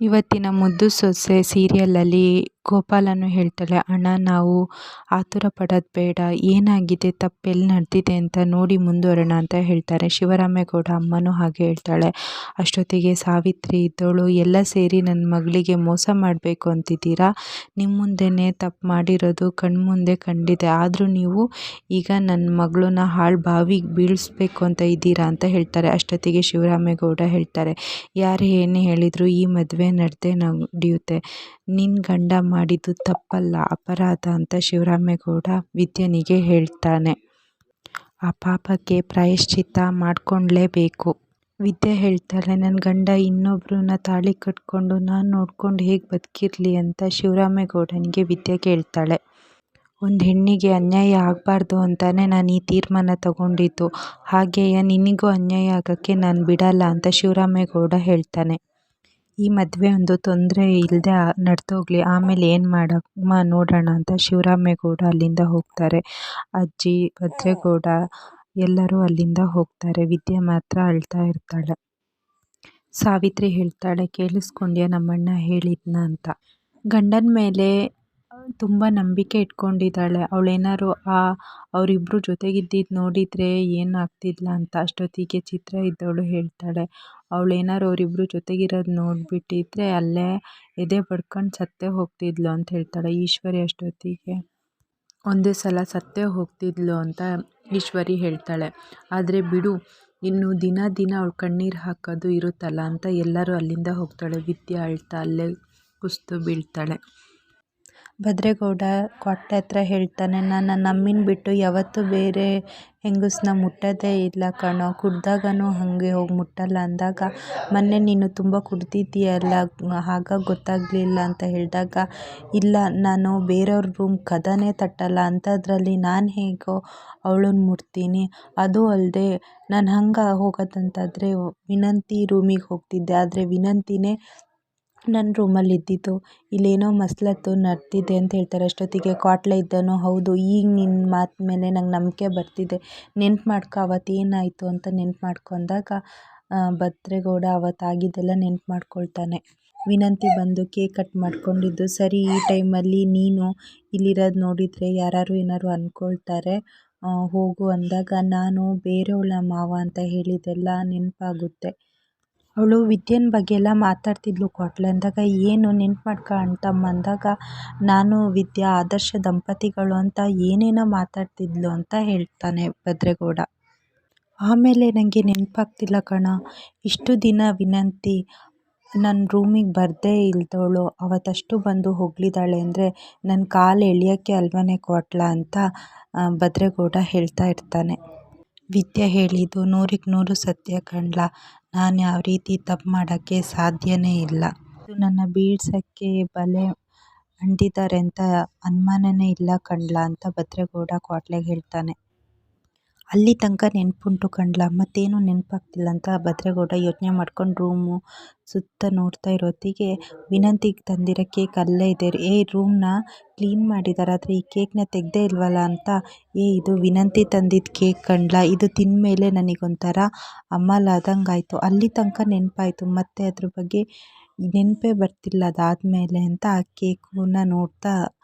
ಇವತ್ತಿನ ಮುದ್ದು ಸೊಸೆ ಸೀರಿಯಲಲ್ಲಿ ಗೋಪಾಲನು ಹೇಳ್ತಾಳೆ, ಅಣ್ಣ ನಾವು ಆತುರ ಪಡೋದು ಬೇಡ, ಏನಾಗಿದೆ ತಪ್ಪೆಲ್ಲಿ ನಡೆದಿದೆ ಅಂತ ನೋಡಿ ಮುಂದುವರೋಣ ಅಂತ ಹೇಳ್ತಾರೆ. ಶಿವರಾಮೇಗೌಡ ಅಮ್ಮನೂ ಹಾಗೆ ಹೇಳ್ತಾಳೆ. ಅಷ್ಟೊತ್ತಿಗೆ ಸಾವಿತ್ರಿ ಇದ್ದವಳು, ಎಲ್ಲ ಸೇರಿ ನನ್ನ ಮಗಳಿಗೆ ಮೋಸ ಮಾಡಬೇಕು ಅಂತಿದ್ದೀರಾ, ನಿಮ್ಮ ಮುಂದೆನೇ ತಪ್ಪು ಮಾಡಿರೋದು ಕಣ್ಮುಂದೆ ಕಂಡಿದೆ, ಆದರೂ ನೀವು ಈಗ ನನ್ನ ಮಗಳನ್ನ ಹಾಳು ಬಾವಿಗೆ ಬೀಳಿಸ್ಬೇಕು ಅಂತ ಇದ್ದೀರಾ ಅಂತ ಹೇಳ್ತಾರೆ. ಅಷ್ಟೊತ್ತಿಗೆ ಶಿವರಾಮೇಗೌಡ ಹೇಳ್ತಾರೆ, ಯಾರು ಏನೇ ಹೇಳಿದ್ರು ಈ ಮದುವೆ ನಡೆಯುತ್ತೆ, ನಿನ್ನ ಗಂಡ ಮಾಡಿದ್ದು ತಪ್ಪಲ್ಲ, ಅಪರಾಧ ಅಂತ ಶಿವರಾಮೇಗೌಡ ವಿದ್ಯನಿಗೆ ಹೇಳ್ತಾನೆ. ಆ ಪಾಪಕ್ಕೆ ಪ್ರಾಯಶ್ಚಿತ್ತ ಮಾಡ್ಕೊಳ್ಳೇಬೇಕು. ವಿದ್ಯೆ ಹೇಳ್ತಾಳೆ, ನನ್ನ ಗಂಡ ಇನ್ನೊಬ್ರನ್ನ ತಾಳಿ ಕಟ್ಕೊಂಡು ನಾನು ನೋಡ್ಕೊಂಡು ಹೇಗೆ ಬದುಕಿರಲಿ ಅಂತ ಶಿವರಾಮೇಗೌಡನಿಗೆ ವಿದ್ಯೆ ಕೇಳ್ತಾಳೆ. ಒಂದು ಹೆಣ್ಣಿಗೆ ಅನ್ಯಾಯ ಆಗಬಾರ್ದು ಅಂತಾನೆ ನಾನು ಈ ತೀರ್ಮಾನ ತಗೊಂಡಿದ್ದು, ಹಾಗೆಯೇ ನಿನಗೂ ಅನ್ಯಾಯ ಆಗೋಕ್ಕೆ ನಾನು ಬಿಡಲ್ಲ ಅಂತ ಶಿವರಾಮೇಗೌಡ ಹೇಳ್ತಾನೆ. ಈ ಮದುವೆ ಒಂದು ತೊಂದರೆ ಇಲ್ಲದೆ ನಡೆದೋಗ್ಲಿ, ಆಮೇಲೆ ಏನು ಮಾಡಮ್ಮ ನೋಡೋಣ ಅಂತ ಶಿವರಾಮೇಗೌಡ ಅಲ್ಲಿಂದ ಹೋಗ್ತಾರೆ. ಅಜ್ಜಿ, ಭದ್ರೇಗೌಡ ಎಲ್ಲರೂ ಅಲ್ಲಿಂದ ಹೋಗ್ತಾರೆ. ವಿದ್ಯೆ ಮಾತ್ರ ಅಳ್ತಾ ಇರ್ತಾಳೆ. ಸಾವಿತ್ರಿ ಹೇಳ್ತಾಳೆ, ಕೇಳಿಸ್ಕೊಂಡ್ಯಾ ನಮ್ಮಣ್ಣ ಹೇಳಿದ್ನ ಅಂತ. ಗಂಡನ ಮೇಲೆ ತುಂಬ ನಂಬಿಕೆ ಇಟ್ಕೊಂಡಿದ್ದಾಳೆ. ಅವಳೇನಾದ್ರು ಅವರಿಬ್ಬರು ಜೊತೆಗಿದ್ದಿದ್ದು ನೋಡಿದರೆ ಏನಾಗ್ತಿದ್ಲ ಅಂತ. ಅಷ್ಟೊತ್ತಿಗೆ ಚಿತ್ರ ಇದ್ದವಳು ಹೇಳ್ತಾಳೆ, ಅವಳೇನಾದ್ರು ಅವರಿಬ್ಬರು ಜೊತೆಗಿರೋದು ನೋಡಿಬಿಟ್ಟಿದ್ರೆ ಅಲ್ಲೇ ಎದೆ ಬಡ್ಕೊಂಡು ಸತ್ತೇ ಹೋಗ್ತಿದ್ಲು ಅಂತ ಹೇಳ್ತಾಳೆ. ಈಶ್ವರಿ ಅಷ್ಟೊತ್ತಿಗೆ ಒಂದೇ ಸಲ ಸತ್ತೇ ಹೋಗ್ತಿದ್ಲು ಅಂತ ಈಶ್ವರಿ ಹೇಳ್ತಾಳೆ. ಆದರೆ ಬಿಡು, ಇನ್ನು ದಿನ ಅವಳು ಕಣ್ಣೀರು ಹಾಕೋದು ಇರುತ್ತಲ್ಲ ಅಂತ ಎಲ್ಲರೂ ಅಲ್ಲಿಂದ ಹೋಗ್ತಾಳೆ. ವಿದ್ಯೆ ಅಳ್ತಾ ಅಲ್ಲೇ ಕುಸ್ತು ಬೀಳ್ತಾಳೆ. ಭದ್ರೇಗೌಡ ಕೊಟ್ಟೆ ಹತ್ರ ಹೇಳ್ತಾನೆ, ನಾನು ನನ್ನ ಅಮ್ಮಿನ ಬಿಟ್ಟು ಯಾವತ್ತೂ ಬೇರೆ ಹೆಂಗಸನ್ನ ಮುಟ್ಟೋದೇ ಇಲ್ಲ ಕಣೋ, ಕುಡ್ದಾಗನೂ ಹಾಗೆ ಹೋಗಿ ಮುಟ್ಟಲ್ಲ ಅಂದಾಗ, ಮೊನ್ನೆ ನೀನು ತುಂಬ ಕುಡ್ದಿದ್ದೀಯಲ್ಲ ಆಗ ಗೊತ್ತಾಗಲಿಲ್ಲ ಅಂತ ಹೇಳಿದಾಗ, ಇಲ್ಲ ನಾನು ಬೇರೆಯವ್ರ ರೂಮ್ ಕದನೇ ತಟ್ಟಲ್ಲ, ಅಂಥದ್ರಲ್ಲಿ ನಾನು ಹೇಗೋ ಅವಳನ್ನ ಮುಟ್ತೀನಿ, ಅದೂ ಅಲ್ಲದೆ ನಾನು ಹಂಗೆ ಹೋಗೋದಂತಾದರೆ ವಿನಂತಿ ರೂಮಿಗೆ ಹೋಗ್ತಿದ್ದೆ, ಆದರೆ ವಿನಂತಿನೇ ನನ್ನ ರೂಮಲ್ಲಿ ಇದ್ದಿದ್ದು, ಇಲ್ಲೇನೋ ಮಸಲತ್ತು ನಡೆದಿದೆ ಅಂತ ಹೇಳ್ತಾರೆ. ಅಷ್ಟೊತ್ತಿಗೆ ಕ್ವಾಟ್ಲೆ ಇದ್ದನು, ಹೌದು ಈಗ ನಿನ್ನ ಮಾತು ಮೇಲೆ ನಂಗೆ ನಂಬಿಕೆ ಬರ್ತಿದೆ, ನೆನ್ಪು ಮಾಡ್ಕೊ ಅವತ್ತು ಏನಾಯಿತು ಅಂತ ನೆನ್ಪು ಮಾಡ್ಕೊಂಡಾಗ ಭದ್ರೇಗೌಡ ಅವತ್ತಾಗಿದ್ದೆಲ್ಲ ನೆನ್ಪು ಮಾಡ್ಕೊಳ್ತಾನೆ. ವಿನಂತಿ ಬಂದು ಕೇಕ್ ಕಟ್ ಮಾಡ್ಕೊಂಡಿದ್ದು, ಸರಿ ಈ ಟೈಮಲ್ಲಿ ನೀನು ಇಲ್ಲಿರೋದು ನೋಡಿದರೆ ಯಾರು ಏನಾದ್ರು ಅಂದ್ಕೊಳ್ತಾರೆ, ಹೋಗು ಅಂದಾಗ ನಾನು ಬೇರೆಯವಳ ಮಾವ ಅಂತ ಹೇಳಿದ್ದೆಲ್ಲ ನೆನಪಾಗುತ್ತೆ. ಅವಳು ವಿದ್ಯೆನ ಬಗ್ಗೆ ಎಲ್ಲ ಮಾತಾಡ್ತಿದ್ಲು ಕ್ವಾಟ್ಲೆ ಅಂದಾಗ, ಏನು ನೆನ್ಪು ಮಾಡ್ಕೊ ಅಣ್ತಮ್ಮ ಅಂದಾಗ, ನಾನು ವಿದ್ಯಾ ಆದರ್ಶ ದಂಪತಿಗಳು ಅಂತ ಏನೇನೋ ಮಾತಾಡ್ತಿದ್ಲು ಅಂತ ಹೇಳ್ತಾನೆ ಭದ್ರೇಗೌಡ. ಆಮೇಲೆ ನನಗೆ ನೆನಪಾಗ್ತಿಲ್ಲ ಕಣ, ಇಷ್ಟು ದಿನ ವಿನಂತಿ ನನ್ನ ರೂಮಿಗೆ ಬರದೇ ಇಲ್ದವಳು ಅವತ್ತಷ್ಟು ಬಂದು ಹೊಗಳಿದಾಳೆ ಅಂದರೆ ನನ್ನ ಕಾಲು ಎಳಿಯೋಕ್ಕೆ ಅಲ್ವನೇ ಕ್ವಾಟ್ಲ ಅಂತ ಭದ್ರೇಗೌಡ ಹೇಳ್ತಾ ಇರ್ತಾನೆ. ವಿದ್ಯೆ ಹೇಳಿದ್ದು 100ಕ್ಕೆ 100 ಸತ್ಯ ಕಣ್ಲ, ನಾನು ಯಾವ ರೀತಿ ತಪ್ಪು ಮಾಡೋಕ್ಕೆ ಸಾಧ್ಯನೇ ಇಲ್ಲ, ಇದು ನನ್ನ ಬೀಳ್ಸೋಕ್ಕೆ ಬಲೆ ಅಂಟಿದ್ದಾರೆ ಅಂತ ಅನುಮಾನನೇ ಇಲ್ಲ ಕಣ್ಲ ಅಂತ ಭದ್ರೇಗೌಡ ಕ್ವಾಟ್ಲೆಗೆ ಹೇಳ್ತಾನೆ. ಅಲ್ಲಿ ತನಕ ನೆನಪುಂಟು ಕಣ್ಲ, ಮತ್ತೇನು ನೆನಪಾಗ್ತಿಲ್ಲ ಅಂತ ಭದ್ರೇಗೌಡ ಯೋಚನೆ ಮಾಡ್ಕೊಂಡು ರೂಮು ಸುತ್ತ ನೋಡ್ತಾ ಇರೋತ್ತಿಗೆ ವಿನಂತಿಗೆ ತಂದಿರೋ ಕೇಕ್ ಅಲ್ಲೇ ಇದೆ. ರೂಮ್ನ ಕ್ಲೀನ್ ಮಾಡಿದ್ದಾರೆ, ಆದರೆ ಈ ಕೇಕ್ನ ತೆಗ್ದೇ ಇಲ್ವಲ್ಲ ಅಂತ, ಇದು ವಿನಂತಿ ತಂದಿದ್ದ ಕೇಕ್ ಕಣ್ಲ, ಇದು ತಿಂದಮೇಲೆ ನನಗೊಂಥರ ಅಮಲಾದಂಗೆ ಆಯಿತು, ಅಲ್ಲಿ ತನಕ ನೆನಪಾಯಿತು, ಮತ್ತೆ ಅದ್ರ ಬಗ್ಗೆ ನೆನಪೇ ಬರ್ತಿಲ್ಲ ಅದಾದಮೇಲೆ ಅಂತ ಆ ಕೇಕನ್ನ ನೋಡ್ತಾ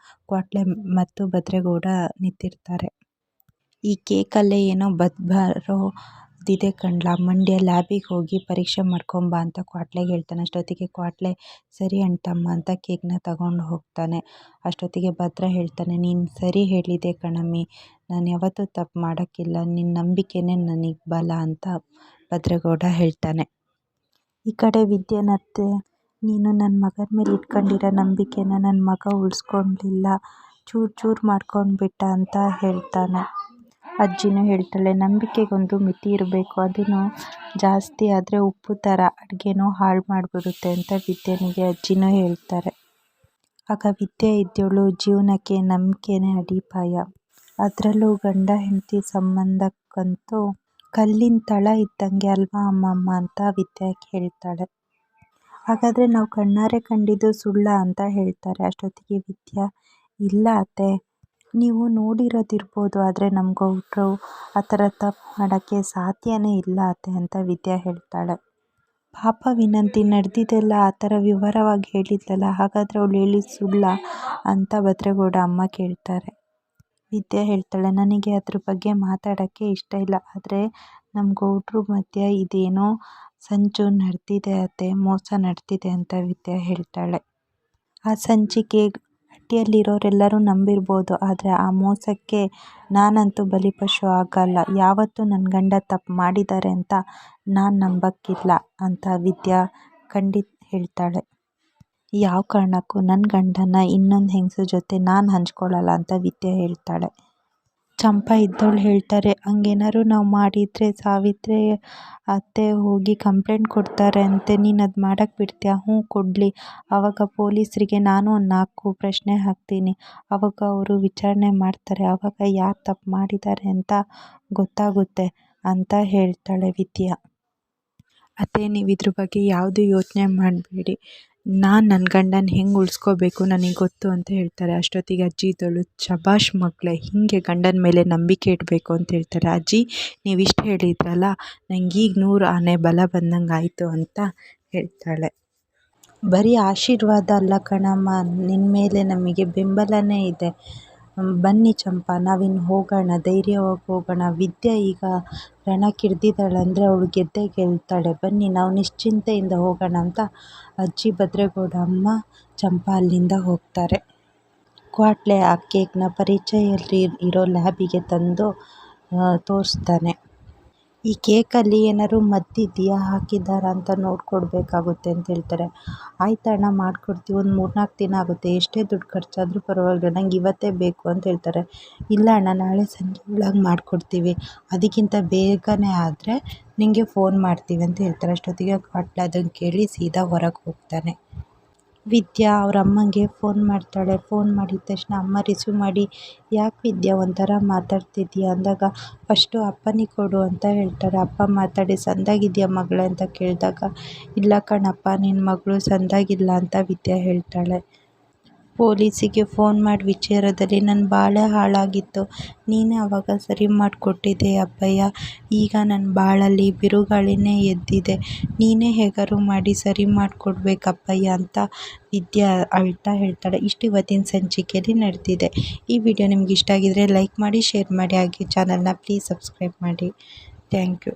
ಕ್ವಾಟ್ಲೆ ಮತ್ತು ಭದ್ರೇಗೌಡ ನಿಂತಿರ್ತಾರೆ. ಈ ಕೇಕಲ್ಲೇ ಏನೋ ಬರೋದಿದೆ ಕಣ್ಲ, ಮಂಡ್ಯ ಲ್ಯಾಬಿಗೆ ಹೋಗಿ ಪರೀಕ್ಷೆ ಮಾಡ್ಕೊಂಬ ಅಂತ ಕ್ವಾಟ್ಲೆಗೆ ಹೇಳ್ತಾನೆ. ಅಷ್ಟೊತ್ತಿಗೆ ಕ್ವಾಟ್ಲೆ ಸರಿ ಅಣ್ತಮ್ಮ ಅಂತ ಕೇಕ್ನ ತಗೊಂಡು ಹೋಗ್ತಾನೆ. ಅಷ್ಟೊತ್ತಿಗೆ ಭದ್ರ ಹೇಳ್ತಾನೆ, ನೀನು ಸರಿ ಹೇಳಿದೆ ಕಣಮ್ಮಿ, ನಾನು ಯಾವತ್ತೂ ತಪ್ಪು ಮಾಡೋಕ್ಕಿಲ್ಲ, ನಿನ್ನ ನಂಬಿಕೆನೇ ನನಗೆ ಬಲ ಅಂತ ಭದ್ರೇಗೌಡ ಹೇಳ್ತಾನೆ. ಈ ಕಡೆ ವಿದ್ಯೆನತ್ತೆ, ನೀನು ನನ್ನ ಮಗನ ಮೇಲೆ ಇಟ್ಕೊಂಡಿರೋ ನಂಬಿಕೆನ ನನ್ನ ಮಗ ಉಳಿಸ್ಕೊಳ್ಳಿಲ್ಲ, ಚೂರು ಮಾಡ್ಕೊಂಡ್ಬಿಟ್ಟ ಅಂತ ಹೇಳ್ತಾನೆ. ಅಜ್ಜಿನೂ ಹೇಳ್ತಾಳೆ, ನಂಬಿಕೆಗೊಂದು ಮಿತಿ ಇರಬೇಕು, ಅದನ್ನು ಜಾಸ್ತಿ ಆದರೆ ಉಪ್ಪು ಥರ ಅಡುಗೆನೂ ಹಾಳು ಮಾಡಿಬಿಡುತ್ತೆ ಅಂತ ವಿದ್ಯೆನಿಗೆ ಅಜ್ಜಿನೂ ಹೇಳ್ತಾರೆ. ಆಗ ವಿದ್ಯೆ ಇದ್ದವಳು, ಜೀವನಕ್ಕೆ ನಂಬಿಕೆನೇ ಅಡಿಪಾಯ, ಅದರಲ್ಲೂ ಗಂಡ ಹೆಂಡತಿ ಸಂಬಂಧಕ್ಕಂತೂ ಕಲ್ಲಿನ ತಳ ಇದ್ದಂಗೆ ಅಲ್ವಾ ಅಮ್ಮಮ್ಮ ಅಂತ ವಿದ್ಯೆ ಹೇಳ್ತಾಳೆ. ಹಾಗಾದರೆ ನಾವು ಕಣ್ಣಾರೆ ಕಂಡಿದ್ದು ಸುಳ್ಳ ಅಂತ ಹೇಳ್ತಾರೆ. ಅಷ್ಟೊತ್ತಿಗೆ ವಿದ್ಯಾ, ಇಲ್ಲ ಅತ್ತೆ, ನೀವು ನೋಡಿರೋದಿರ್ಬೋದು, ಆದರೆ ನಮ್ಮ ಗೌಡ್ರು ಆ ಥರ ತಪ್ಪು ಮಾಡೋಕ್ಕೆ ಸಾಧ್ಯನೇ ಇಲ್ಲ ಅತ್ತೆ ಅಂತ ವಿದ್ಯಾ ಹೇಳ್ತಾಳೆ. ಪಾಪ ವಿನಂತಿ ನಡೆದಿದ್ದೆಲ್ಲ ಆ ಥರ ವಿವರವಾಗಿ ಹೇಳಿದ್ಲಲ್ಲ, ಹಾಗಾದರೆ ಅವಳು ಹೇಳಿದ ಸುಳ್ಳ ಅಂತ ಭದ್ರೇಗೌಡ ಅಮ್ಮ ಕೇಳ್ತಾರೆ. ವಿದ್ಯಾ ಹೇಳ್ತಾಳೆ, ನನಗೆ ಅದ್ರ ಬಗ್ಗೆ ಮಾತಾಡೋಕ್ಕೆ ಇಷ್ಟ ಇಲ್ಲ, ಆದರೆ ನಮ್ಮ ಗೌಡ್ರ ಮಧ್ಯೆ ಇದೇನೋ ಸಂಚು ನಡೆದಿದೆ ಅತ್ತೆ, ಮೋಸ ನಡೆದಿದೆ ಅಂತ ವಿದ್ಯಾ ಹೇಳ್ತಾಳೆ. ಆ ಸಂಚಿಗೆ ಹಟ್ಟಿಯಲ್ಲಿರೋರೆಲ್ಲರೂ ನಂಬಿರ್ಬೋದು, ಆದರೆ ಆ ಮೋಸಕ್ಕೆ ನಾನಂತೂ ಬಲಿಪಶು ಆಗಲ್ಲ. ಯಾವತ್ತೂ ನನ್ನ ಗಂಡ ತಪ್ಪು ಮಾಡಿದ್ದಾರೆ ಅಂತ ನಾನು ನಂಬಕ್ಕಿಲ್ಲ ಅಂತ ವಿದ್ಯಾ ಹೇಳ್ತಾಳೆ. ಯಾವ ಕಾರಣಕ್ಕೂ ನನ್ನ ಗಂಡನ ಇನ್ನೊಂದು ಹೆಂಗಸು ಜೊತೆ ನಾನು ಹಂಚ್ಕೊಳ್ಳಲ್ಲ ಅಂತ ವಿದ್ಯಾ ಹೇಳ್ತಾಳೆ. ಚಂಪಾ ಇದ್ದವಳು ಹೇಳ್ತಾರೆ, ಹಂಗೇನಾದ್ರು ನಾವು ಮಾಡಿದರೆ ಸಾವಿತ್ರಿ ಅತ್ತೆ ಹೋಗಿ ಕಂಪ್ಲೇಂಟ್ ಕೊಡ್ತಾರೆ ಅಂತೆ, ನೀನು ಅದು ಮಾಡೋಕ್ಕೆ ಬಿಡ್ತೀಯಾ? ಹ್ಞೂ ಕೊಡಲಿ, ಆವಾಗ ಪೊಲೀಸರಿಗೆ ನಾನು ಒಂದು 4 ಪ್ರಶ್ನೆ ಹಾಕ್ತೀನಿ, ಆವಾಗ ಅವರು ವಿಚಾರಣೆ ಮಾಡ್ತಾರೆ, ಆವಾಗ ಯಾರು ತಪ್ಪು ಮಾಡಿದ್ದಾರೆ ಅಂತ ಗೊತ್ತಾಗುತ್ತೆ ಅಂತ ಹೇಳ್ತಾಳೆ ವಿದ್ಯಾ. ಅತ್ತೆ ನೀವು ಇದ್ರ ಬಗ್ಗೆ ಯಾವುದೂ ಯೋಚನೆ ಮಾಡಬೇಡಿ, ನಾನು ನನ್ನ ಗಂಡನ ಹೆಂಗೆ ಉಳಿಸ್ಕೋಬೇಕು ನನಗೆ ಗೊತ್ತು ಅಂತ ಹೇಳ್ತಾರೆ. ಅಷ್ಟೊತ್ತಿಗೆ ಅಜ್ಜಿ ಇದ್ದಳು, ಶಬಾಷ್ ಮಗಳೇ, ಹೀಗೆ ಗಂಡನ ಮೇಲೆ ನಂಬಿಕೆ ಇಡಬೇಕು ಅಂತ ಹೇಳ್ತಾರೆ. ಅಜ್ಜಿ ನೀವಿಷ್ಟು ಹೇಳಿದ್ರಲ್ಲ, ನನಗೀಗ 100 ಆನೆ ಬಲ ಬಂದಂಗೆ ಆಯಿತು ಅಂತ ಹೇಳ್ತಾಳೆ. ಬರೀ ಆಶೀರ್ವಾದ ಅಲ್ಲ ಕಣಮ್ಮ, ನಿನ್ನ ಮೇಲೆ ನಮಗೆ ಬೆಂಬಲನೇ ಇದೆ. ಬನ್ನಿ ಚಂಪಾ, ನಾವಿನ್ನು ಹೋಗೋಣ, ಧೈರ್ಯವಾಗಿ ಹೋಗೋಣ. ವಿದ್ಯಾ ಈಗ ರಣಕ್ಕಿಳಿದಿದ್ದಾಳಂದರೆ ಅವಳು ಗೆದ್ದೇ ಗೆಲ್ತಾಳೆ, ಬನ್ನಿ ನಾವು ನಿಶ್ಚಿಂತೆಯಿಂದ ಹೋಗೋಣ ಅಂತ ಅಜ್ಜಿ, ಭದ್ರೇಗೌಡ ಅಮ್ಮ, ಚಂಪಾ ಅಲ್ಲಿಂದ ಹೋಗ್ತಾರೆ. ಕ್ವಾಟ್ಲೆ ಆ ಕೇಕ್ನ ಪರಿಚಯಲ್ಲಿ ಇರೋ ಲ್ಯಾಬಿಗೆ ತಂದು ತೋರಿಸ್ತಾನೆ. ಈ ಕೇಕಲ್ಲಿ ಏನಾದ್ರು ಮದ್ದಿದೆಯಾ ಹಾಕಿದ್ದಾರಾ ಅಂತ ನೋಡ್ಕೊಡ್ಬೇಕಾಗುತ್ತೆ ಅಂತ ಹೇಳ್ತಾರೆ. ಆಯ್ತಣ್ಣ ಮಾಡಿಕೊಡ್ತೀವಿ, ಒಂದು 3-4 ದಿನ ಆಗುತ್ತೆ, ಎಷ್ಟೇ ದುಡ್ಡು ಖರ್ಚಾದರೂ ಪರವಾಗಿಲ್ಲ, ನಂಗೆ ಇವತ್ತೇ ಬೇಕು ಅಂತ ಹೇಳ್ತಾರೆ. ಇಲ್ಲ ಅಣ್ಣ, ನಾಳೆ ಸಂಜೆ ಒಳಗೆ ಮಾಡಿಕೊಡ್ತೀವಿ, ಅದಕ್ಕಿಂತ ಬೇಗನೆ ಆದರೆ ನಿನಗೆ ಫೋನ್ ಮಾಡ್ತೀವಿ ಅಂತ ಹೇಳ್ತಾರೆ. ಅಷ್ಟೊತ್ತಿಗೆ ಕ್ವಾಟ್ಲೆ ಅದನ್ನು ಕೇಳಿ ಸೀದಾ ಹೊರಗೆ ಹೋಗ್ತಾನೆ. ವಿದ್ಯಾ ಅವ್ರ ಅಮ್ಮಂಗೆ ಫೋನ್ ಮಾಡ್ತಾಳೆ. ಫೋನ್ ಮಾಡಿದ ತಕ್ಷಣ ಅಮ್ಮ ರಿಸೀವ್ ಮಾಡಿ, ಯಾಕೆ ವಿದ್ಯಾ ಒಂಥರ ಮಾತಾಡ್ತಿದ್ದೀಯ ಅಂದಾಗ, ಫಸ್ಟು ಅಪ್ಪನಿಗೆ ಕೊಡು ಅಂತ ಹೇಳ್ತಾರೆ. ಅಪ್ಪ ಮಾತಾಡಿ, ಸಂದಾಗಿದೆಯಾ ಮಗಳೇ ಅಂತ ಕೇಳಿದಾಗ, ಇಲ್ಲ ಕಣಪ್ಪ, ನಿನ್ನ ಮಗಳು ಸಂದಾಗಿಲ್ಲ ಅಂತ ವಿದ್ಯಾ ಹೇಳ್ತಾಳೆ. ಪೊಲೀಸಿಗೆ ಫೋನ್ ಮಾಡಿ ವಿಚಾರದಲ್ಲಿ ನನ್ನ ಬಾಳೆ ಹಾಳಾಗಿತ್ತು, ನೀನೇ ಆವಾಗ ಸರಿ ಮಾಡಿಕೊಟ್ಟಿದ್ದೆ ಅಪ್ಪಯ್ಯ, ಈಗ ನನ್ನ ಬಾಳಲ್ಲಿ ಬಿರುಗಾಳಿನೇ ಎದ್ದಿದೆ, ನೀನೇ ಹೇಗಾರು ಮಾಡಿ ಸರಿ ಮಾಡಿಕೊಡ್ಬೇಕಪ್ಪಯ್ಯ ಅಂತ ವಿದ್ಯಾ ಅಳ್ತಾ ಹೇಳ್ತಾಳೆ. ಇಷ್ಟು ಇವತ್ತಿನ ಸಂಚಿಕೆಯಲ್ಲಿ ನಡೆದಿದೆ. ಈ ವಿಡಿಯೋ ನಿಮ್ಗೆ ಇಷ್ಟ ಆಗಿದ್ರೆ ಲೈಕ್ ಮಾಡಿ, ಶೇರ್ ಮಾಡಿ, ಹಾಗೆ ಚಾನಲ್ನ ಪ್ಲೀಸ್ ಸಬ್ಸ್ಕ್ರೈಬ್ ಮಾಡಿ. Thank you.